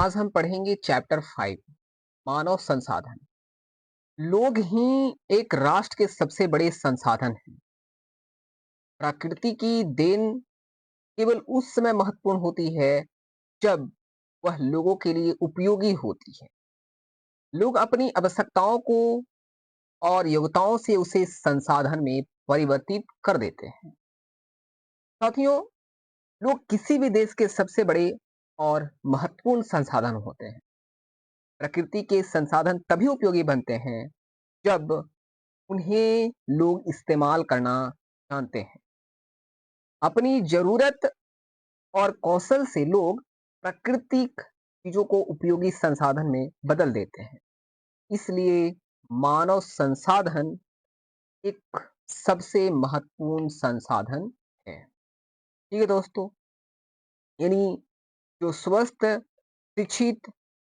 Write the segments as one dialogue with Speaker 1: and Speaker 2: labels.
Speaker 1: आज हम पढ़ेंगे चैप्टर 5 मानव संसाधन। लोग ही एक राष्ट्र के सबसे बड़े संसाधन हैं। प्रकृति की देन केवल उस समय महत्वपूर्ण होती है जब वह लोगों के लिए उपयोगी होती है। लोग अपनी आवश्यकताओं को और योग्यताओं से उसे संसाधन में परिवर्तित कर देते हैं। साथियों, लोग किसी भी देश के सबसे बड़े और महत्वपूर्ण संसाधन होते हैं। प्रकृति के संसाधन तभी उपयोगी बनते हैं जब उन्हें लोग इस्तेमाल करना जानते हैं। अपनी ज़रूरत और कौशल से लोग प्राकृतिक चीज़ों को उपयोगी संसाधन में बदल देते हैं। इसलिए मानव संसाधन एक सबसे महत्वपूर्ण संसाधन है। ठीक है दोस्तों, यानी जो स्वस्थ, शिक्षित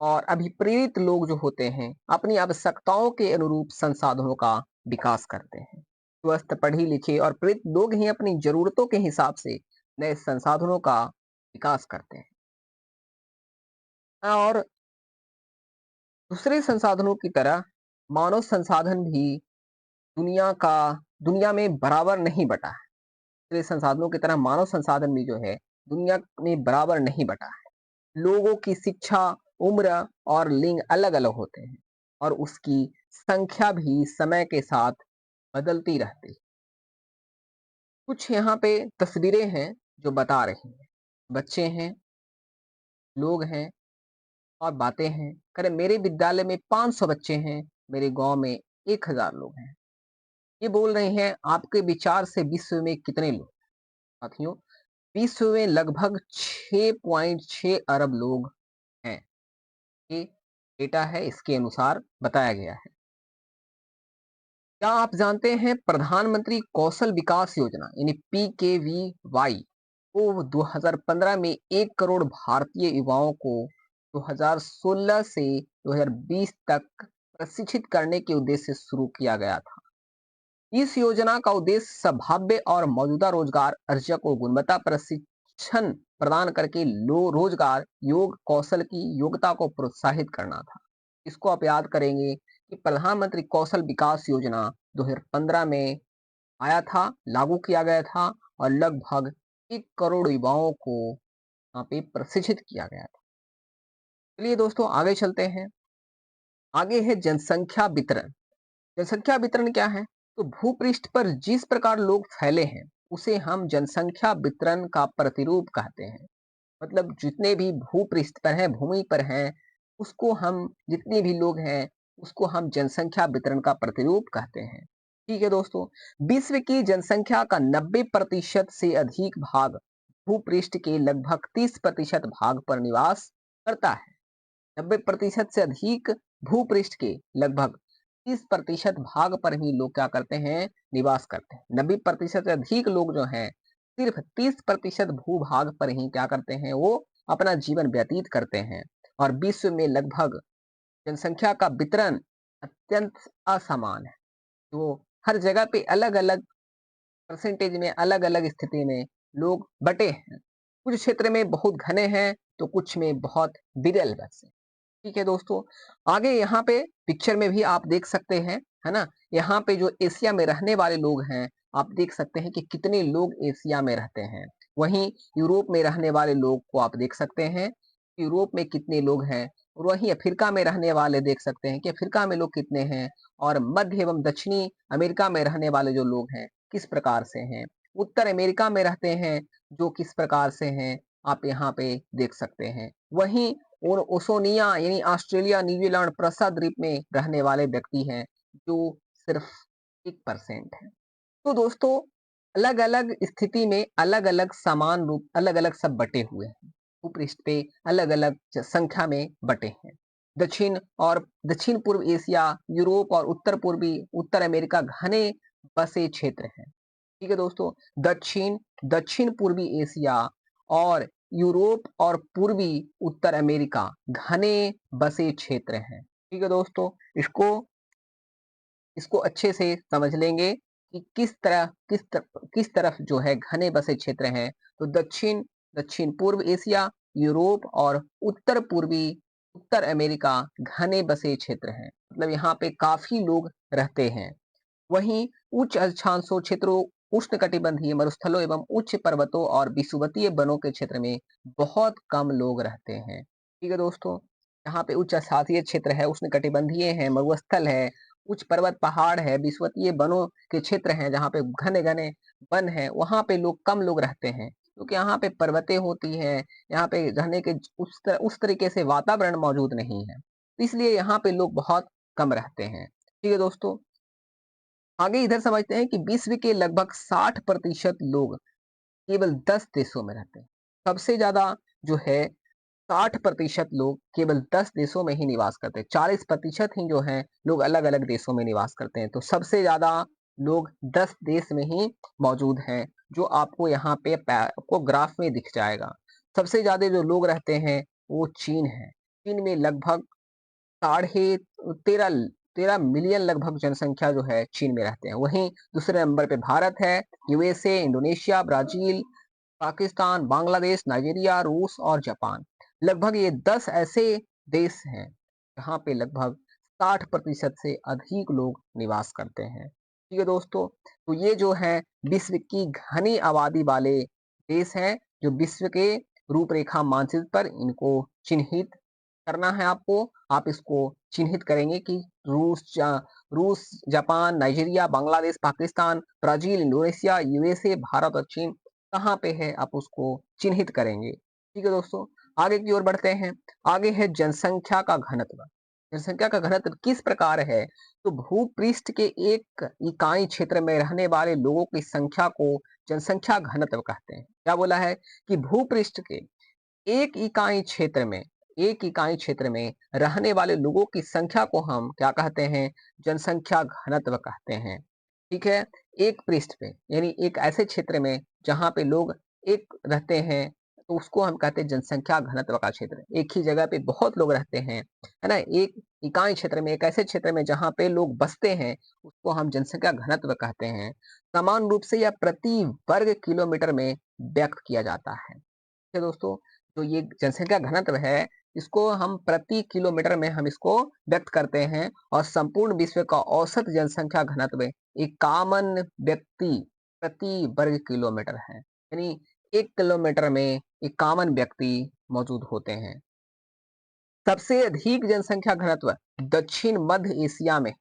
Speaker 1: और अभिप्रेरित लोग जो होते हैं, अपनी आवश्यकताओं के अनुरूप संसाधनों का विकास करते हैं। स्वस्थ, पढ़े लिखे और प्रेरित लोग ही अपनी ज़रूरतों के हिसाब से नए संसाधनों का विकास करते हैं। और दूसरे संसाधनों की तरह मानव संसाधन भी दुनिया दुनिया में बराबर नहीं बँटा है। दूसरे संसाधनों की तरह मानव संसाधन भी जो है, दुनिया में बराबर नहीं बँटा है। लोगों की शिक्षा, उम्र और लिंग अलग-अलग होते हैं और उसकी संख्या भी समय के साथ बदलती रहती है। कुछ यहाँ पे तस्वीरें हैं जो बता रही हैं। बच्चे हैं, लोग हैं और बातें हैं। कह रहे मेरे विद्यालय में 500 बच्चे हैं, मेरे गाँव में 1000 लोग हैं। ये बोल रहे हैं आपके विचार से विश्व में कितने लोग? साथियों, विश्व में लगभग 6.6 अरब लोग हैं। ये डेटा है, इसके अनुसार बताया गया है। क्या आप जानते हैं प्रधानमंत्री कौशल विकास योजना यानी पीकेवीवाई को 2015 में 1 करोड़ भारतीय युवाओं को 2016 से 2020 तक प्रशिक्षित करने के उद्देश्य से शुरू किया गया था। इस योजना का उद्देश्य संभाव्य और मौजूदा रोजगार अर्जक को गुणवत्ता प्रशिक्षण प्रदान करके लो रोजगार योग कौशल की योग्यता को प्रोत्साहित करना था। इसको आप याद करेंगे कि प्रधानमंत्री कौशल विकास योजना 2015 में आया था, लागू किया गया था और लगभग 1 करोड़ युवाओं को यहाँ पे प्रशिक्षित किया गया था। चलिए दोस्तों, आगे चलते हैं। आगे है जनसंख्या वितरण। जनसंख्या वितरण क्या है? तो भूपृष्ठ पर जिस प्रकार लोग फैले हैं, उसे हम जनसंख्या वितरण का प्रतिरूप कहते हैं। मतलब जितने भी भूपृष्ठ पर हैं, भूमि पर हैं, उसको हम जितने भी लोग हैं, उसको हम जनसंख्या वितरण का प्रतिरूप कहते हैं। ठीक है दोस्तों, विश्व की जनसंख्या का 90% से अधिक भाग भूपृष्ठ के लगभग 30% भाग पर निवास करता है। 90% से अधिक भूपृष्ठ के लगभग 30% भाग पर ही लोग क्या करते हैं? निवास करते हैं। 90% से अधिक लोग जो हैं, सिर्फ 30% भूभाग पर ही क्या करते हैं? वो अपना जीवन व्यतीत करते हैं और विश्व में लगभग जनसंख्या का वितरण अत्यंत असमान है। तो हर जगह पे अलग-अलग परसेंटेज में, अलग-अलग स्थिति में लोग बँटे हैं। कुछ क्षेत्र में बहुत घने हैं, तो कुछ में बहुत विरल बसे। ठीक है दोस्तों, आगे यहाँ पे पिक्चर में भी आप देख सकते हैं, है ना? यहाँ पे जो एशिया में रहने वाले लोग हैं, आप देख सकते हैं कि कितने लोग एशिया में रहते हैं। वहीं यूरोप में रहने वाले लोग को आप देख सकते हैं, यूरोप में कितने लोग हैं और वहीं अफ्रीका में रहने वाले देख सकते हैं कि अफ्रीका में लोग कितने हैं और मध्य एवं दक्षिणी अमेरिका में रहने वाले जो लोग हैं, किस प्रकार से हैं। उत्तर अमेरिका में रहते हैं, जो किस प्रकार से हैं, आप यहाँ पे देख सकते हैं। वहीं और ओशोनिया यानी ऑस्ट्रेलिया, न्यूजीलैंड, प्रशांत द्वीप में रहने वाले व्यक्ति हैं, जो सिर्फ 1% है। तो दोस्तों, अलग-अलग स्थिति में अलग-अलग समान रूप अलग-अलग सब बँटे हुए हैं। भूपृष्ठ पे अलग-अलग संख्या में बँटे हैं। दक्षिण और दक्षिण पूर्व एशिया, यूरोप और उत्तर अमेरिका घने बसे क्षेत्र हैं। ठीक है दोस्तों, दक्षिण दक्षिण पूर्वी एशिया और यूरोप और पूर्वी उत्तर अमेरिका घने बसे क्षेत्र हैं। ठीक है दोस्तों, इसको इसको अच्छे से समझ लेंगे कि किस तरफ जो है घने बसे क्षेत्र हैं। तो दक्षिण दक्षिण पूर्व एशिया, यूरोप और उत्तर पूर्वी उत्तर अमेरिका घने बसे क्षेत्र हैं, मतलब यहाँ पे काफ़ी लोग रहते हैं। वहीं उच्च अक्षांशों क्षेत्रों, उष्णकटिबंधीय मरुस्थलों एवं उच्च पर्वतों और विषुवतीय वनों के क्षेत्र में बहुत कम लोग रहते हैं। ठीक है दोस्तों, यहाँ पे उच्च आछादीय क्षेत्र है, उष्णकटिबंधीय है, मरुस्थल है, उच्च पर्वत पहाड़ है, विषुवतीय वनों के क्षेत्र हैं जहाँ पे घने-घने वन हैं, वहाँ पे लोग कम लोग रहते हैं। क्योंकि यहाँ पे पर्वतें होती हैं, यहाँ पे रहने के उस तरीके से वातावरण मौजूद नहीं है। इसलिए यहाँ पे लोग बहुत कम रहते हैं। ठीक है दोस्तों, आगे इधर समझते हैं कि विश्व के लगभग 60% लोग केवल 10 देशों में रहते हैं। सबसे ज़्यादा जो है 60% लोग केवल 10 देशों में ही निवास करते हैं। 40% ही जो हैं लोग अलग-अलग देशों में निवास करते हैं। तो सबसे ज़्यादा लोग 10 देश में ही मौजूद हैं, जो आपको यहाँ पे आपको ग्राफ में दिख जाएगा। सबसे ज़्यादा जो लोग रहते हैं वो चीन है। चीन में लगभग साढ़े 13 13 मिलियन लगभग जनसंख्या जो है चीन में रहते हैं। वहीं दूसरे नंबर पे भारत है, USA, Indonesia, Brazil, Pakistan, Bangladesh, Nigeria, रूस और जापान। लगभग ये 10 ऐसे देश हैं, जहाँ पे लगभग 60% से अधिक लोग निवास करते हैं। ठीक है दोस्तों, तो ये जो है विश्व की घनी आबादी वाले देश हैं, जो विश्व के रूपरेखा मानचित्र पर इनको चिन्हित करना है आपको। आप इसको चिन्हित करेंगे कि रूस, Japan, Nigeria, Bangladesh, Pakistan, Brazil, Indonesia, USA, Bharat और चीन कहाँ पे है, आप उसको चिन्हित करेंगे। ठीक है दोस्तों, आगे की ओर बढ़ते हैं। आगे है जनसंख्या का घनत्व। जनसंख्या का घनत्व किस प्रकार है? तो भूपृष्ठ के एक इकाई क्षेत्र में रहने वाले लोगों की संख्या को जनसंख्या घनत्व कहते हैं। क्या बोला है कि भूपृष्ठ के एक इकाई क्षेत्र में एक इकाई क्षेत्र में रहने वाले लोगों की संख्या को हम क्या कहते हैं? जनसंख्या घनत्व कहते हैं। ठीक है, एक पृष्ठ पे यानी एक ऐसे क्षेत्र में जहाँ पे लोग एक रहते हैं, तो उसको हम कहते हैं जनसंख्या घनत्व का क्षेत्र। एक ही जगह पे बहुत लोग रहते हैं, है ना? एक इकाई क्षेत्र में, एक ऐसे क्षेत्र में जहाँ पे लोग बसते हैं, उसको हम जनसंख्या घनत्व कहते हैं। समान रूप से यह प्रति वर्ग किलोमीटर में व्यक्त किया जाता है। ठीक है दोस्तों, तो ये जनसंख्या घनत्व है, इसको हम प्रति किलोमीटर में हम इसको व्यक्त करते हैं और संपूर्ण विश्व का औसत जनसंख्या घनत्व 51 व्यक्ति प्रति वर्ग किलोमीटर है। यानी 1 किलोमीटर में 51 व्यक्ति मौजूद होते हैं। सबसे अधिक जनसंख्या घनत्व दक्षिण मध्य एशिया में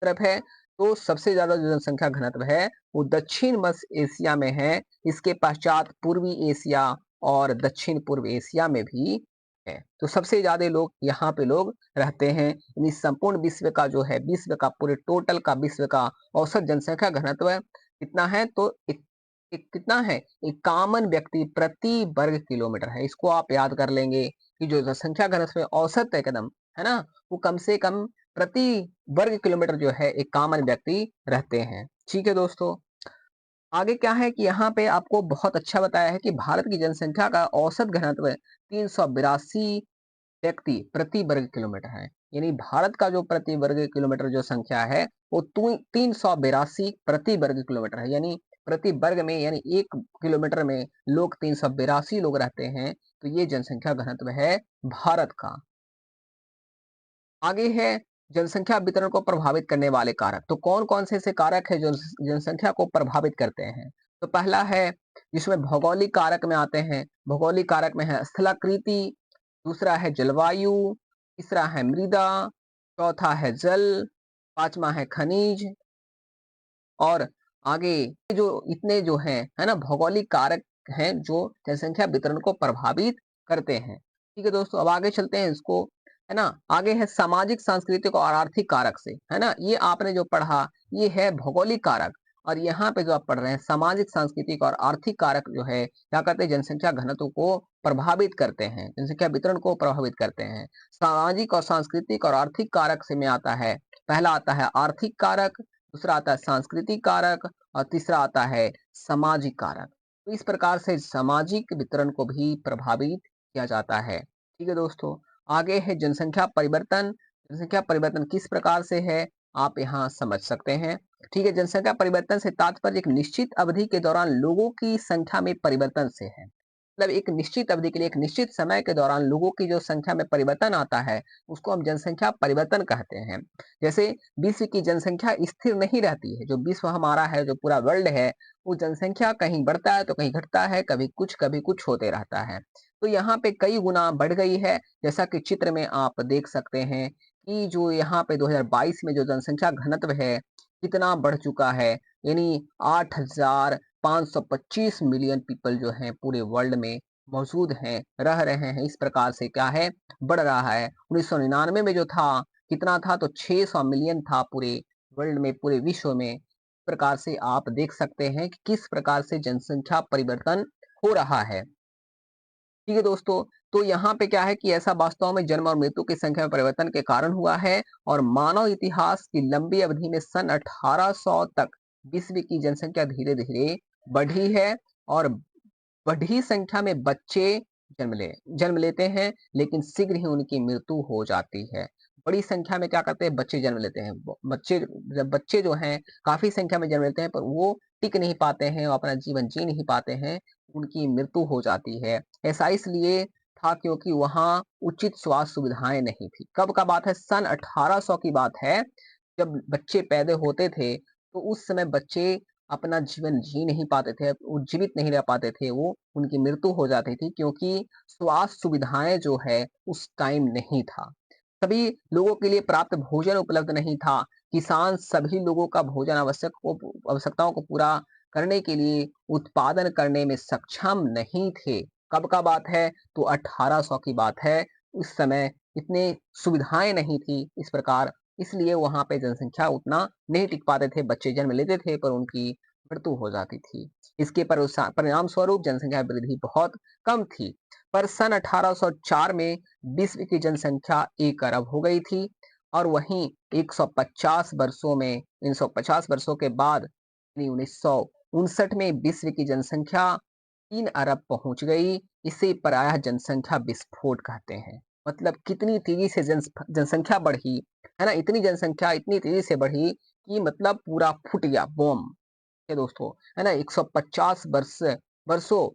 Speaker 1: तरफ है, तो सबसे ज़्यादा जो जनसंख्या घनत्व है, वो दक्षिण मध्य एशिया में है। इसके पश्चात पूर्वी एशिया और दक्षिण पूर्व एशिया में भी है। तो सबसे ज़्यादा लोग यहाँ पे लोग रहते हैं। यानी संपूर्ण विश्व का जो है, विश्व का पूरे टोटल का विश्व का औसत जनसंख्या घनत्व कितना है? तो कितना है? 51 व्यक्ति प्रति वर्ग किलोमीटर है। इसको आप याद कर लेंगे कि जो जनसंख्या घनत्व औसत है कदम, है ना? वो कम से कम प्रति वर्ग किलोमीटर जो है 51 व्यक्ति रहते हैं। ठीक है दोस्तों, आगे क्या है कि यहाँ पे आपको बहुत अच्छा बताया है कि भारत की जनसंख्या का औसत घनत्व 382 व्यक्ति प्रति वर्ग किलोमीटर है। यानी भारत का जो प्रति वर्ग किलोमीटर जो संख्या है, वो 382 प्रति वर्ग किलोमीटर है। यानी प्रति वर्ग में, यानी 1 किलोमीटर में लोग 382 लोग रहते हैं। तो ये जनसंख्या घनत्व है भारत का। आगे है जनसंख्या वितरण को प्रभावित करने वाले कारक। तो कौन-कौन से ऐसे कारक हैं जो जनसंख्या को प्रभावित करते हैं? तो पहला है, जिसमें भौगोलिक कारक में आते हैं। भौगोलिक कारक में है स्थलाकृति, दूसरा है जलवायु, तीसरा है मृदा, चौथा है जल, पाँचवां है खनिज और आगे जो इतने जो हैं, है ना? भौगोलिक कारक हैं जो जनसंख्या वितरण को प्रभावित करते हैं। ठीक है दोस्तों, अब आगे चलते हैं इसको, है ना? आगे है सामाजिक, सांस्कृतिक और आर्थिक कारक से, है ना? ये आपने जो पढ़ा, ये है भौगोलिक कारक और यहाँ पे जो आप पढ़ रहे हैं सामाजिक, सांस्कृतिक और आर्थिक कारक जो है, क्या करते हैं? जनसंख्या घनत्व को प्रभावित करते हैं, जनसंख्या वितरण को प्रभावित करते हैं। सामाजिक और सांस्कृतिक और आर्थिक कारक से में आता है, पहला आता है आर्थिक कारक, दूसरा आता है सांस्कृतिक कारक और तीसरा आता है सामाजिक कारक। तो इस प्रकार से सामाजिक वितरण को भी प्रभावित किया जाता है। ठीक है दोस्तों, आगे है जनसंख्या परिवर्तन। जनसंख्या परिवर्तन किस प्रकार से है, आप यहाँ समझ सकते हैं। ठीक है, जनसंख्या परिवर्तन से तात्पर्य एक निश्चित अवधि के दौरान लोगों की संख्या में परिवर्तन से है। मतलब एक निश्चित अवधि के लिए, एक निश्चित समय के दौरान लोगों की जो संख्या में परिवर्तन आता है, उसको हम जनसंख्या परिवर्तन कहते हैं। जैसे विश्व की जनसंख्या स्थिर नहीं रहती है, जो विश्व हमारा है, जो पूरा वर्ल्ड है, वो जनसंख्या कहीं बढ़ता है तो कहीं घटता है, कभी कुछ होते रहता है। तो यहाँ पे कई गुना बढ़ गई है, जैसा कि चित्र में आप देख सकते हैं कि जो यहाँ पे 2022 में जो जनसंख्या घनत्व है, कितना बढ़ चुका है, यानी 8,525 मिलियन पीपल जो हैं पूरे वर्ल्ड में मौजूद हैं, रह रहे हैं। इस प्रकार से क्या है, बढ़ रहा है। 1999 में जो था, कितना था तो 600 मिलियन था पूरे वर्ल्ड में, पूरे विश्व में। इस प्रकार से आप देख सकते हैं कि किस प्रकार से जनसंख्या परिवर्तन हो रहा है। ठीक है दोस्तों, तो यहाँ पे क्या है कि ऐसा वास्तव में जन्म और मृत्यु की संख्या में परिवर्तन के कारण हुआ है और मानव इतिहास की लंबी अवधि में सन 1800 तक विश्व की जनसंख्या धीरे-धीरे बढ़ी है और बड़ी संख्या में बच्चे जन्म लेते हैं, लेकिन शीघ्र ही उनकी मृत्यु हो जाती है। बड़ी संख्या में क्या करते हैं, बच्चे जन्म लेते हैं। ब बच्चे जब बच्चे जो हैं काफ़ी संख्या में जन्म लेते हैं, पर वो टिक नहीं पाते हैं और अपना जीवन जी नहीं पाते हैं, उनकी मृत्यु हो जाती है। ऐसा इसलिए था क्योंकि वहाँ उचित स्वास्थ्य सुविधाएँ नहीं थी। कब का बात है, सन 1800 की बात है, जब बच्चे पैदा होते थे, तो उस समय बच्चे अपना जीवन जी नहीं पाते थे, वो जीवित नहीं रह पाते थे, वो उनकी मृत्यु हो जाती थी क्योंकि स्वास्थ्य सुविधाएँ जो है उस टाइम नहीं था। सभी लोगों के लिए प्राप्त भोजन उपलब्ध नहीं था। किसान सभी लोगों का भोजन आवश्यकताओं को पूरा करने के लिए उत्पादन करने में सक्षम नहीं थे। कब का बात है? तो 1800 की बात है। उस समय इतने सुविधाएँ नहीं थी इस प्रकार, इसलिए वहाँ पे जनसंख्या उतना नहीं टिक पाते थे, बच्चे जन्म लेते थे पर उनकी मृत्यु हो जाती थी। इसके परिणाम स्वरूप जनसंख्या वृद्धि बहुत कम थी। पर सन 1804 में विश्व की जनसंख्या 1 अरब हो गई थी और वहीं 150 वर्षों में 150 वर्षों के बाद यानी 1959 में विश्व की जनसंख्या 3 अरब पहुंच गई। इसे प्रायः जनसंख्या विस्फोट कहते हैं। मतलब कितनी तेजी से जनसंख्या बढ़ी, है ना? इतनी जनसंख्या इतनी तेजी से बढ़ी कि मतलब पूरा फूट गया बॉम्ब। है दोस्तों, है ना? 150 वर्षों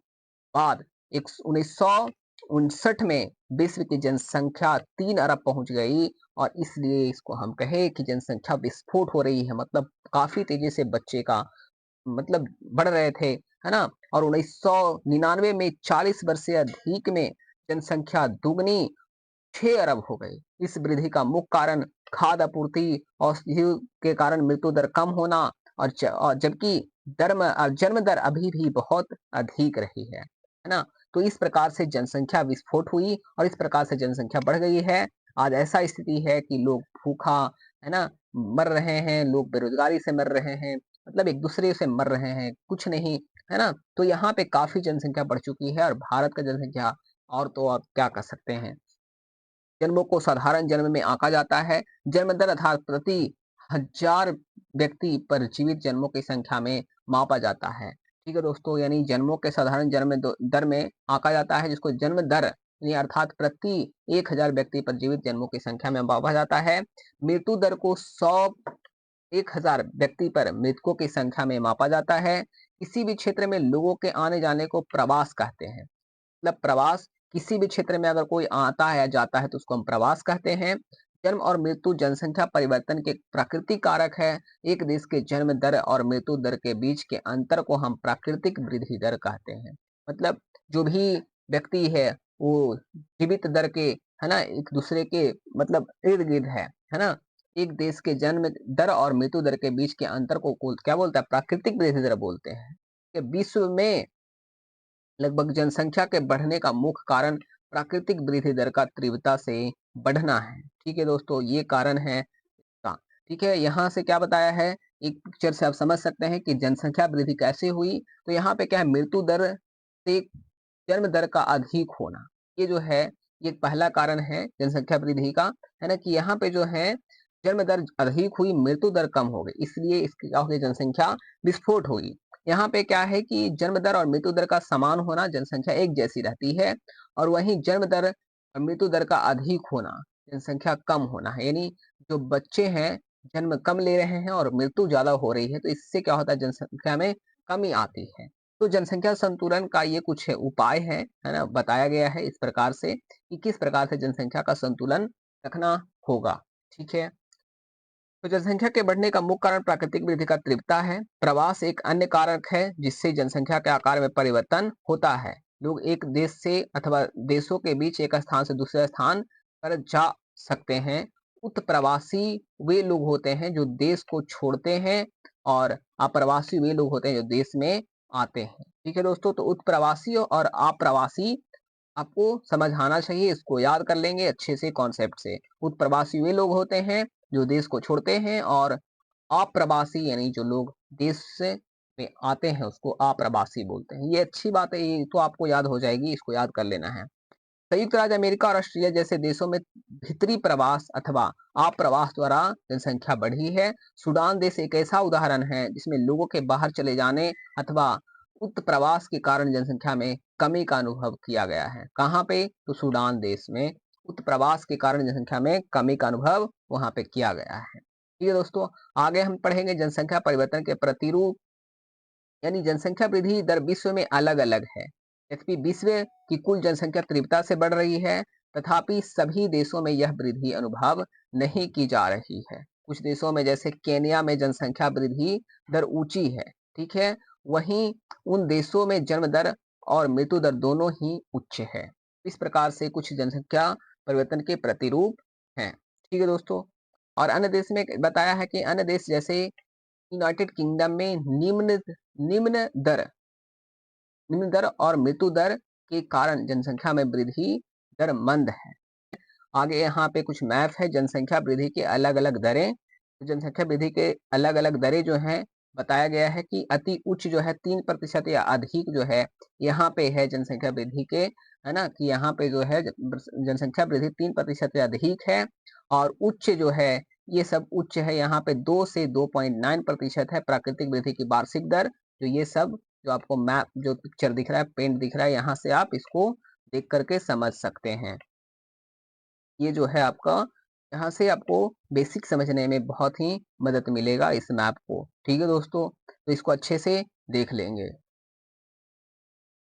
Speaker 1: बाद एक 1959 में विश्व की जनसंख्या 3 अरब पहुंच गई और इसलिए इसको हम कहें कि जनसंख्या विस्फोट हो रही है, मतलब काफी तेजी से बच्चे का मतलब बढ़ रहे थे, है ना? और 1999 में 40 वर्ष से अधिक में जनसंख्या दुगनी 6 अरब हो गई। इस वृद्धि का मुख्य कारण खाद्य आपूर्ति, औषधियों के कारण मृत्यु दर कम होना और जबकि जन्म दर अभी भी बहुत अधिक रही है ना? तो इस प्रकार से जनसंख्या विस्फोट हुई और इस प्रकार से जनसंख्या बढ़ गई है। आज ऐसा स्थिति है कि लोग भूखा, है ना, मर रहे हैं, लोग बेरोजगारी से मर रहे हैं, मतलब एक दूसरे से मर रहे हैं, कुछ नहीं, है ना? तो यहाँ पे काफी जनसंख्या बढ़ चुकी है और भारत का जनसंख्या और तो आप क्या कर सकते हैं। जन्मों को साधारण जन्म में आंका जाता है। जन्म दर अर्थात प्रति हजार व्यक्ति पर जीवित जन्मों की संख्या में मापा जाता है। ठीक है दोस्तों, यानी जन्मों के साधारण दर में आंका जाता है, जिसको जन्म दर यानी अर्थात प्रति 1000 व्यक्ति पर जीवित जन्मों की संख्या में मापा जाता है। मृत्यु दर को 1000 व्यक्ति पर मृतकों की संख्या में मापा जाता है। किसी भी क्षेत्र में लोगों के आने जाने को प्रवास कहते हैं। मतलब प्रवास, किसी भी क्षेत्र में अगर कोई आता है या जाता है तो उसको हम प्रवास कहते हैं। जन्म और मृत्यु जनसंख्या परिवर्तन के प्राकृतिक कारक है। एक देश के जन्म दर और मृत्यु दर के बीच के अंतर को हम प्राकृतिक वृद्धि दर कहते हैं। मतलब जो भी व्यक्ति है वो जीवित दर के, है ना, एक दूसरे के मतलब इर्द गिर्द है ना? एक देश के जन्म दर और मृत्यु दर के बीच के अंतर को क्या बोलता है, प्राकृतिक वृद्धि दर बोलते हैं। कि विश्व में लगभग जनसंख्या के बढ़ने का मुख्य कारण प्राकृतिक वृद्धि दर का तीव्रता से बढ़ना है। ठीक है दोस्तों, ये कारण है इसका। ठीक है, यहाँ से क्या बताया है, एक पिक्चर से आप समझ सकते हैं कि जनसंख्या वृद्धि कैसे हुई। तो यहाँ पे क्या है, मृत्यु दर से जन्म दर का अधिक होना, ये जो है ये पहला कारण है जनसंख्या वृद्धि का, है ना? कि यहाँ पे जो है जन्म दर अधिक हुई, मृत्यु दर कम हो गई, इसलिए इसकी क्या हो गई, जनसंख्या विस्फोट होगी। यहाँ पे क्या है कि जन्म दर और मृत्यु दर का समान होना, जनसंख्या एक जैसी रहती है और वहीं जन्म दर और मृत्यु दर का अधिक होना, जनसंख्या कम होना है। यानी जो बच्चे हैं जन्म कम ले रहे हैं और मृत्यु ज्यादा हो रही है, तो इससे क्या होता है, जनसंख्या में कमी आती है। तो जनसंख्या संतुलन का ये कुछ उपाय है ना? बताया गया है इस प्रकार से कि किस प्रकार से जनसंख्या का संतुलन रखना होगा, ठीक है? तो जनसंख्या के बढ़ने का मुख्य कारण प्राकृतिक वृद्धि का तीव्रता है। प्रवास एक अन्य कारक है जिससे जनसंख्या के आकार में परिवर्तन होता है। लोग एक देश से अथवा देशों के बीच एक स्थान से दूसरे स्थान पर जा सकते हैं। उत्प्रवासी वे लोग होते हैं जो देश को छोड़ते हैं और अप्रवासी वे लोग होते हैं जो देश में आते हैं। ठीक है दोस्तों, तो उत्प्रवासी और अप्रवासी आपको समझ आना चाहिए, इसको याद कर लेंगे अच्छे से कॉन्सेप्ट से। उत्प्रवासी वे लोग होते हैं जो देश को छोड़ते हैं और अप्रवासी यानी जो लोग देश में आते हैं उसको अप्रवासी बोलते हैं। ये अच्छी बात है, ये तो आपको याद हो जाएगी, इसको याद कर लेना है। संयुक्त राज्य अमेरिका और ऑस्ट्रेलिया जैसे देशों में भीतरी प्रवास अथवा अप्रवास द्वारा जनसंख्या बढ़ी है। सूडान देश एक ऐसा उदाहरण है जिसमें लोगों के बाहर चले जाने अथवा उत्प्रवास के कारण जनसंख्या में कमी का अनुभव किया गया है। कहाँ पे? तो सूडान देश में उत्प्रवास के कारण जनसंख्या में कमी का अनुभव वहां पे किया गया है। ठीक है दोस्तों, आगे हम पढ़ेंगे जनसंख्या परिवर्तन के प्रतिरूप, यानी जनसंख्या वृद्धि दर विश्व में अलग अलग है। यद्यपि विश्व की कुल जनसंख्या तीव्रता से बढ़ रही है, तथापि सभी देशों में यह वृद्धि अनुभव नहीं की जा रही है। कुछ देशों में जैसे केन्या में जनसंख्या वृद्धि दर ऊंची है, ठीक है, वहीं उन देशों में जन्म दर और मृत्यु दर दोनों ही उच्च है। इस प्रकार से कुछ जनसंख्या परिवर्तन के प्रतिरूप हैं। ठीक है दोस्तों, और अन्य देश में बताया है कि अन्य देश जैसे यूनाइटेड किंगडम में निम्न दर निम्न दर और मृत्यु दर के कारण जनसंख्या में वृद्धि दर मंद है। आगे यहाँ पे कुछ मैप है जनसंख्या वृद्धि की अलग अलग दरें। तो जनसंख्या वृद्धि के अलग अलग दरें जो हैं बताया गया है कि अति उच्च जो है 3% या अधिक जो है यहाँ पे है जनसंख्या वृद्धि के, है ना, कि यहाँ पे जो है जनसंख्या वृद्धि 3% या अधिक है। और उच्च जो है ये सब उच्च है, यहाँ पे 2 से 2.9% है प्राकृतिक वृद्धि की वार्षिक दर। तो ये सब जो आपको मैप जो पिक्चर दिख रहा है, पेंट दिख रहा है, यहाँ से आप इसको देख करके समझ सकते हैं। ये जो है आपका, यहाँ से आपको बेसिक समझने में बहुत ही मदद मिलेगा इस मैप को। ठीक है दोस्तों, तो इसको अच्छे से देख लेंगे।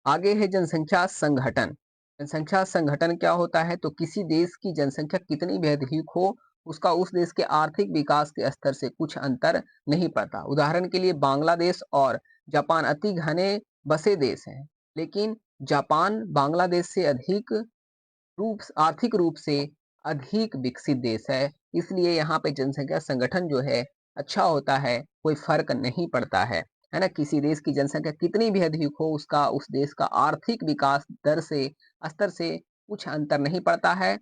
Speaker 1: आगे है जनसंख्या संघटन। जनसंख्या संघटन क्या होता है? तो किसी देश की जनसंख्या कितनी भी अधिक हो, उसका उस देश के आर्थिक विकास के स्तर से कुछ अंतर नहीं पड़ता। उदाहरण के लिए बांग्लादेश और जापान अति घने बसे देश हैं, लेकिन जापान बांग्लादेश से आर्थिक रूप से अधिक विकसित देश है, इसलिए यहाँ पे जनसंख्या संगठन जो है अच्छा होता है, कोई फर्क नहीं पड़ता है ना? किसी देश की जनसंख्या कितनी भी अधिक हो, उसका उस देश का आर्थिक विकास दर से स्तर से कुछ अंतर नहीं पड़ता है।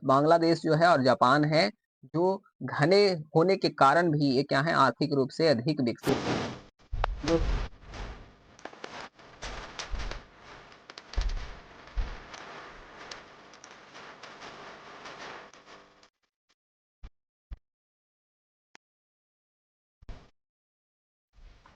Speaker 1: बांग्लादेश जो है और जापान है, जो घने होने के कारण भी ये क्या है, आर्थिक रूप से अधिक विकसित है।